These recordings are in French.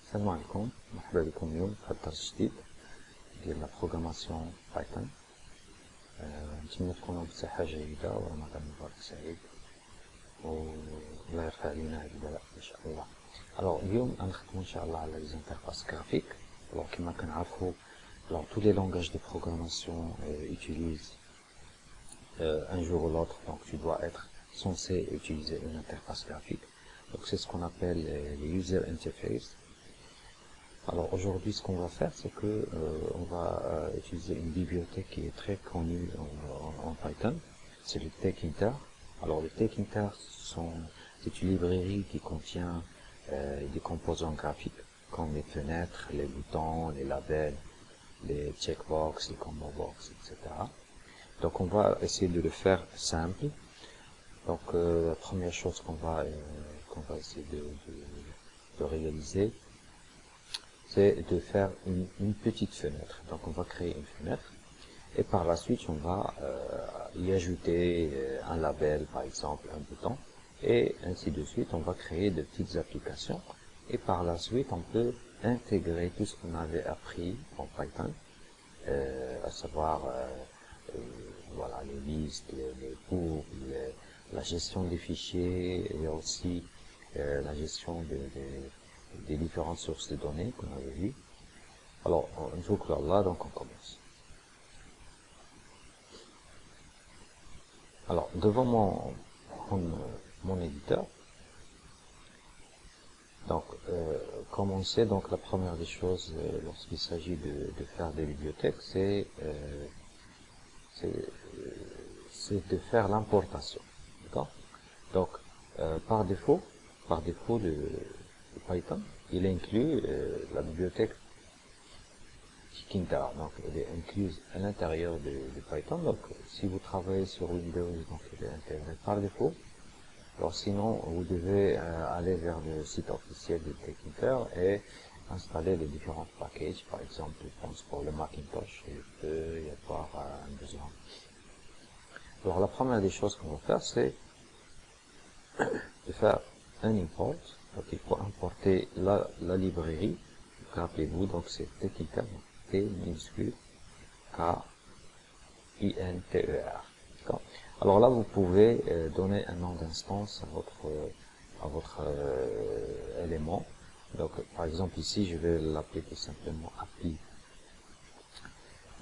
السلام عليكم، مرحبا بكم اليوم في الدرس الجديد ديال لا بروغراماسيون بايثون. نتمنى تكونوا بصحة جيدة ورمضان مبارك سعيد والله يرفع علينا هاد البلاء ان شاء الله. الوغ اليوم غنخدمو ان شاء الله على لي زانترفاس graphique. الوغ كما كنعرفو tous les langages de programmation utilisent un jour ou l'autre, donc tu dois être censé utiliser une interface graphique. Donc c'est ce qu'on appelle les user interface. Alors aujourd'hui, ce qu'on va faire, c'est que on va utiliser une bibliothèque qui est très connue en Python. C'est le Tkinter. Alors le Tkinter, c'est une librairie qui contient des composants graphiques comme les fenêtres, les boutons, les labels, les checkbox, les combo box, etc. Donc on va essayer de le faire simple. Donc la première chose qu'on va essayer de réaliser, c'est de faire une petite fenêtre. Donc on va créer une fenêtre et par la suite on va y ajouter un label, par exemple un bouton, et ainsi de suite. On va créer de petites applications et par la suite on peut intégrer tout ce qu'on avait appris en Python, à savoir voilà, les listes, les courbes, la gestion des fichiers et aussi la gestion des différentes sources de données qu'on avait vues. Alors, une fois que là, donc on commence. Alors, devant mon éditeur, donc, commencer, donc la première des choses lorsqu'il s'agit de faire des bibliothèques, c'est de faire l'importation. D'accord? Donc, par défaut de Python, il inclut la bibliothèque Tkinter. Donc elle est incluse à l'intérieur de Python. Donc si vous travaillez sur Windows, donc elle est intégrée par défaut. Alors sinon, vous devez aller vers le site officiel de Tkinter et installer les différents packages. Par exemple, je pense pour le Macintosh, il peut y avoir un besoin. Alors la première des choses qu'on va faire, c'est de faire un import. Donc il faut importer la librairie. Rappelez-vous, donc c'est Tkinter, T minuscule K-I-N-T-E-R. Alors là, vous pouvez donner un nom d'instance à votre élément. Donc par exemple ici, je vais l'appeler tout simplement API.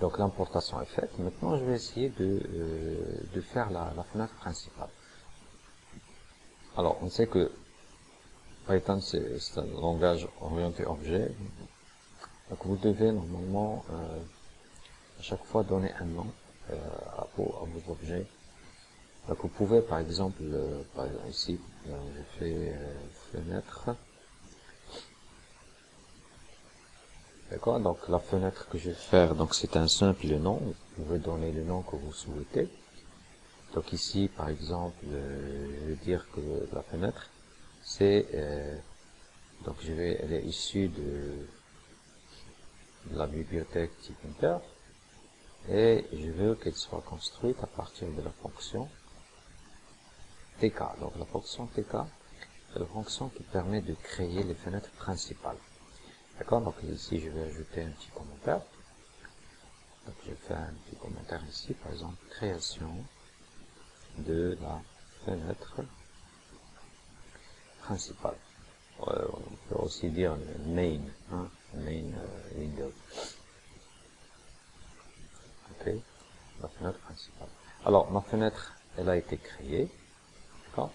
Donc l'importation est faite. Maintenant, je vais essayer de faire la fenêtre principale. Alors, on sait que Python, c'est un langage orienté objet. Donc, vous devez normalement à chaque fois donner un nom à vos objets. Donc, vous pouvez, par exemple, ici, je fais fenêtre. D'accord. Donc, la fenêtre que je vais faire, donc c'est un simple nom. Vous pouvez donner le nom que vous souhaitez. Donc ici, par exemple, je vais dire que la fenêtre, c'est donc elle est issue de la bibliothèque Tkinter et je veux qu'elle soit construite à partir de la fonction tk. Donc la fonction tk, c'est la fonction qui permet de créer les fenêtres principales. D'accord. Donc ici, je vais ajouter un petit commentaire. Donc je fais un petit commentaire ici, par exemple, création de la fenêtre principale. On peut aussi dire main, main window. Ok, la fenêtre principale. Alors ma fenêtre, elle a été créée. D'accord.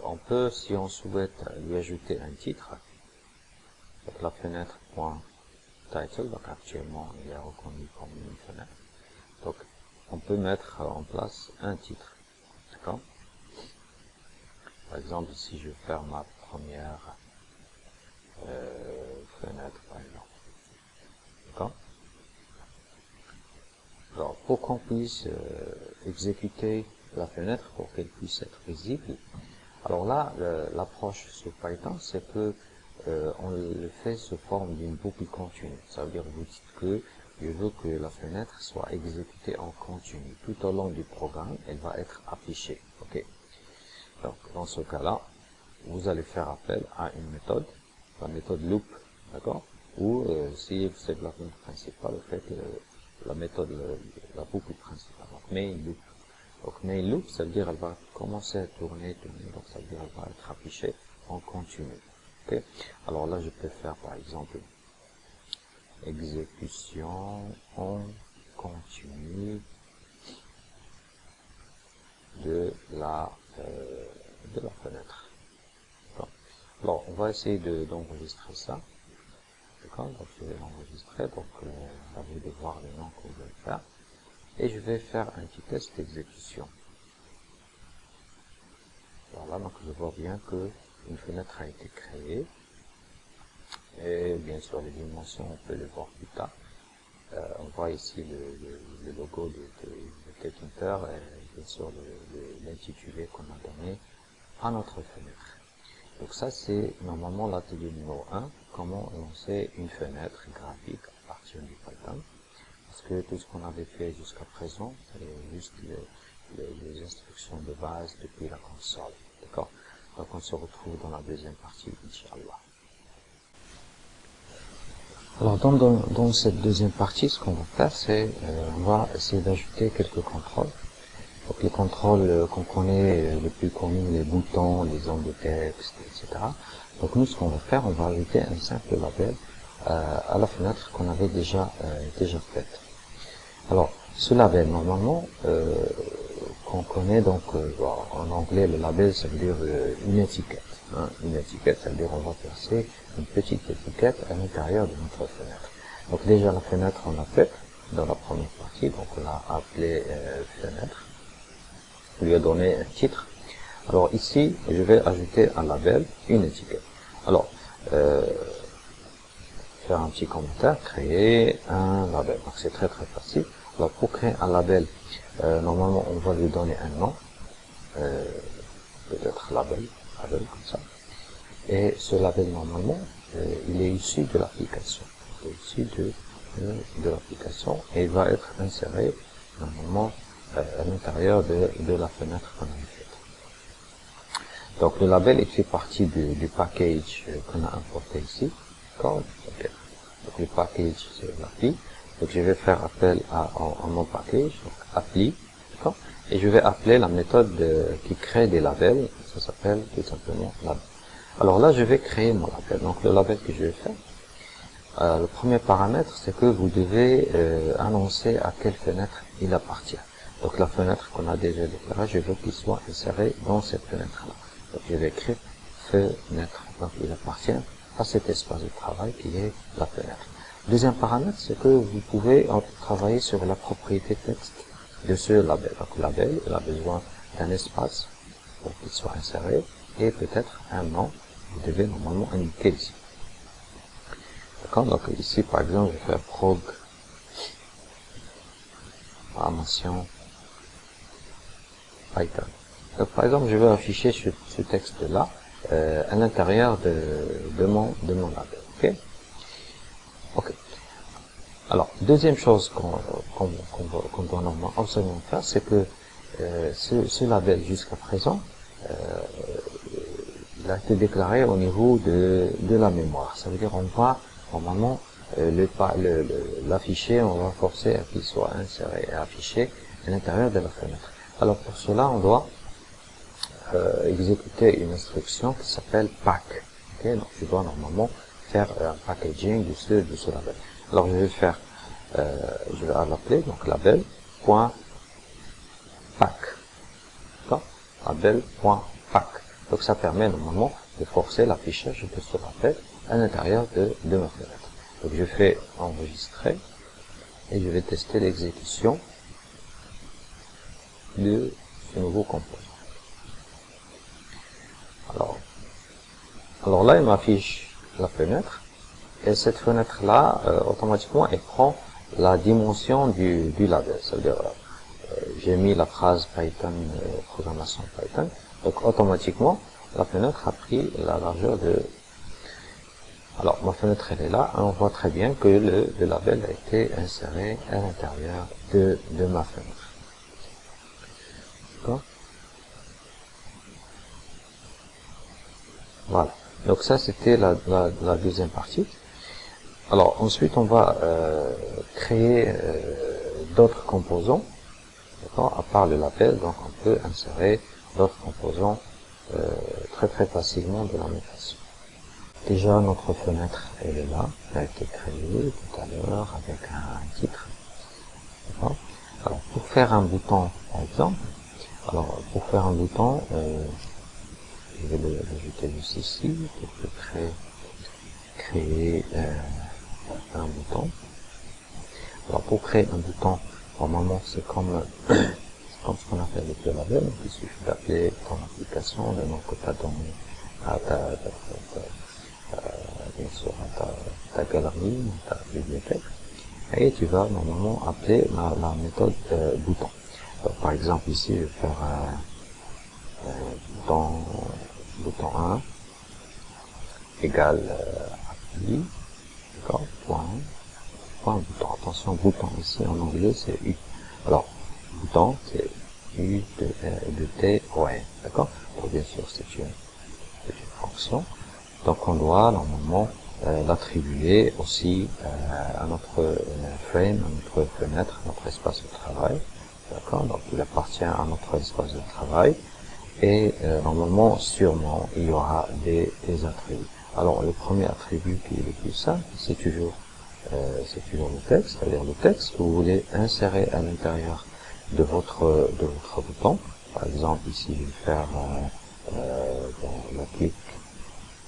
On peut, si on souhaite, lui ajouter un titre. Donc la fenêtre .title, donc actuellement il est reconnu comme une fenêtre. Donc on peut mettre en place un titre. D'accord. Par exemple, ici je vais faire ma première fenêtre, par exemple. D'accord. Alors, pour qu'on puisse exécuter la fenêtre, pour qu'elle puisse être visible, alors là, l'approche sur Python, c'est que on le fait sous forme d'une boucle continue. Ça veut dire, vous dites que je veux que la fenêtre soit exécutée en continu. Tout au long du programme, elle va être affichée. Ok. Donc, dans ce cas-là, vous allez faire appel à une méthode, la méthode loop d'accord? Ou si c'est de la fenêtre principale, vous faites la méthode, la boucle principale, donc main loop. Donc main loop, ça veut dire elle va commencer à tourner, donc ça veut dire elle va être affichée en continu. Ok? Alors là, je peux faire par exemple exécution en continu de la fenêtre. Alors, on va essayer d'enregistrer ça. D'accord? Donc, je vais l'enregistrer. Donc, à vous de voir le nom que vous voulez faire. Et je vais faire un petit test d'exécution. Voilà, donc je vois bien que une fenêtre a été créée. Et bien sûr, les dimensions, on peut les voir plus tard. On voit ici le logo de TechInter et bien sûr l'intitulé qu'on a donné à notre fenêtre. Donc ça, c'est normalement l'atelier numéro 1, comment lancer une fenêtre graphique à partir du Python. Parce que tout ce qu'on avait fait jusqu'à présent, c'est juste les instructions de base depuis la console. D'accord? Donc on se retrouve dans la deuxième partie, Inch'Allah. Alors dans cette deuxième partie, ce qu'on va faire, c'est on va essayer d'ajouter quelques contrôles. Donc les contrôles qu'on connaît, les plus connus, les boutons, les zones de texte, etc. Donc nous, ce qu'on va faire, on va ajouter un simple label à la fenêtre qu'on avait déjà faite. Alors ce label, normalement, qu'on connaît, donc en anglais, le label, ça veut dire une étiquette. Hein. Une étiquette, ça veut dire on va placer une petite étiquette à l'intérieur de notre fenêtre. Donc déjà la fenêtre, on l'a faite dans la première partie, donc on l'a appelée fenêtre. On lui a donné un titre. Alors ici, je vais ajouter un label, une étiquette. Alors, faire un petit commentaire, créer un label. Donc c'est très facile. Alors pour créer un label, normalement on va lui donner un nom, peut-être label comme ça. Et ce label normalement, il est issu de l'application. Il est issu de l'application et il va être inséré normalement à l'intérieur de la fenêtre qu'on a faite. Donc le label il fait partie du package qu'on a importé ici. D'accord? Okay. Donc le package c'est l'appli. Donc je vais faire appel à mon package, donc appli, d'accord? Et je vais appeler la méthode qui crée des labels. Ça s'appelle tout simplement label. Alors là je vais créer mon label. Donc le label que je vais faire, le premier paramètre c'est que vous devez annoncer à quelle fenêtre il appartient. Donc la fenêtre qu'on a déjà déclarée, je veux qu'il soit inséré dans cette fenêtre-là. Donc je vais écrire fenêtre. Donc il appartient à cet espace de travail qui est la fenêtre. Deuxième paramètre, c'est que vous pouvez travailler sur la propriété texte de ce label. Donc le label, il a besoin d'un espace pour qu'il soit inséré et peut-être un nom. Vous devez normalement indiquer ici. D'accord? Donc ici par exemple, je vais faire programmation Python. Donc, par exemple, je vais afficher ce texte-là à l'intérieur de mon label. Ok. Ok. Alors, deuxième chose qu'on doit normalement absolument faire, c'est que ce label jusqu'à présent, il a été déclaré au niveau de la mémoire. Ça veut dire on va normalement l'afficher, on va forcer à qu'il soit inséré et affiché à l'intérieur de la fenêtre. Alors pour cela, on doit exécuter une instruction qui s'appelle pack. Okay, donc je dois normalement faire un packaging de ce label. Alors je vais faire, je vais l'appeler donc label.pack. Label.pack. Donc ça permet normalement de forcer l'affichage de ce label à l'intérieur de ma fenêtre. Donc je fais enregistrer et je vais tester l'exécution de ce nouveau composant. Alors là, il m'affiche la fenêtre et cette fenêtre-là, automatiquement, elle prend la dimension du label. Ça veut dire, j'ai mis la phrase Python, programmation Python, donc automatiquement, la fenêtre a pris la largeur de... Alors, ma fenêtre, elle est là, on voit très bien que le label a été inséré à l'intérieur de ma fenêtre. D'accord? Voilà. Donc ça, c'était la deuxième partie. Alors ensuite on va créer d'autres composants, d'accord, à part le label. Donc on peut insérer d'autres composants très facilement de la même façon. Déjà notre fenêtre elle est là, elle a été créée tout à l'heure avec un titre. D'accord. Alors pour faire un bouton par exemple, je vais l'ajouter juste ici pour créer un bouton. Alors pour créer un bouton, normalement c'est comme ce qu'on a fait avec le label. Il suffit d'appeler ton application, le nom que tu as donné à bien sûr à ta galerie, ta bibliothèque, et tu vas normalement appeler la méthode bouton. Donc, par exemple ici je vais faire bouton 1 égale appli, d'accord, point bouton. Attention, bouton ici en anglais c'est U. Alors bouton c'est U de T O N, d'accord. Bien sûr c'est une fonction, donc on doit normalement l'attribuer aussi à notre frame, à notre fenêtre, à notre espace de travail, d'accord. Donc il appartient à notre espace de travail, et normalement sûrement il y aura des attributs. Alors le premier attribut qui est le plus simple, c'est toujours le texte, c'est-à-dire le texte que vous voulez insérer à l'intérieur de votre bouton. Par exemple ici je vais faire dans la click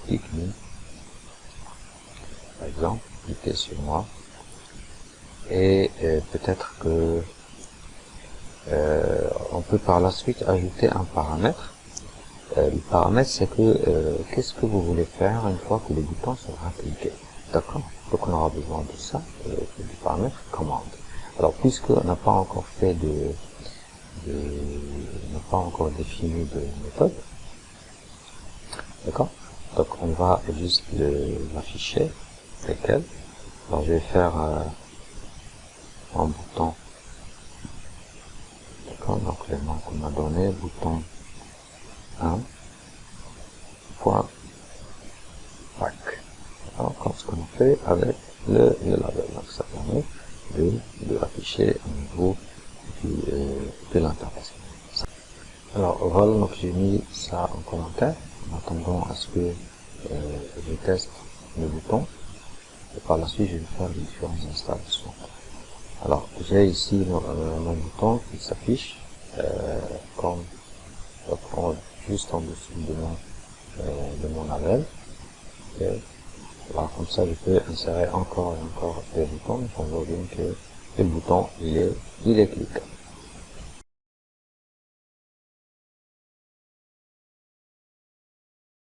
me, par exemple, cliquez sur moi, et peut-être que on peut par la suite ajouter un paramètre. Le paramètre c'est que qu'est-ce que vous voulez faire une fois que le bouton sera cliqué, d'accord. Donc on aura besoin de ça, du paramètre commande. Alors puisqu'on n'a pas encore fait n'a pas encore défini de méthode, d'accord, donc on va juste l'afficher tel quel. Alors je vais faire un bouton, d'accord, donc le nom qu'on m'a donné, bouton 1 point pack, alors comme ce qu'on a fait avec le label. Donc ça permet de l'afficher au niveau de l'interface. Alors voilà, donc j'ai mis ça en commentaire en attendant à ce que je teste le bouton, et par la suite je vais faire les différentes installations. Alors j'ai ici mon bouton qui s'affiche comme juste en dessous de mon label, et voilà, comme ça je peux insérer encore et encore des boutons. On voit bien que le bouton il est cliqué.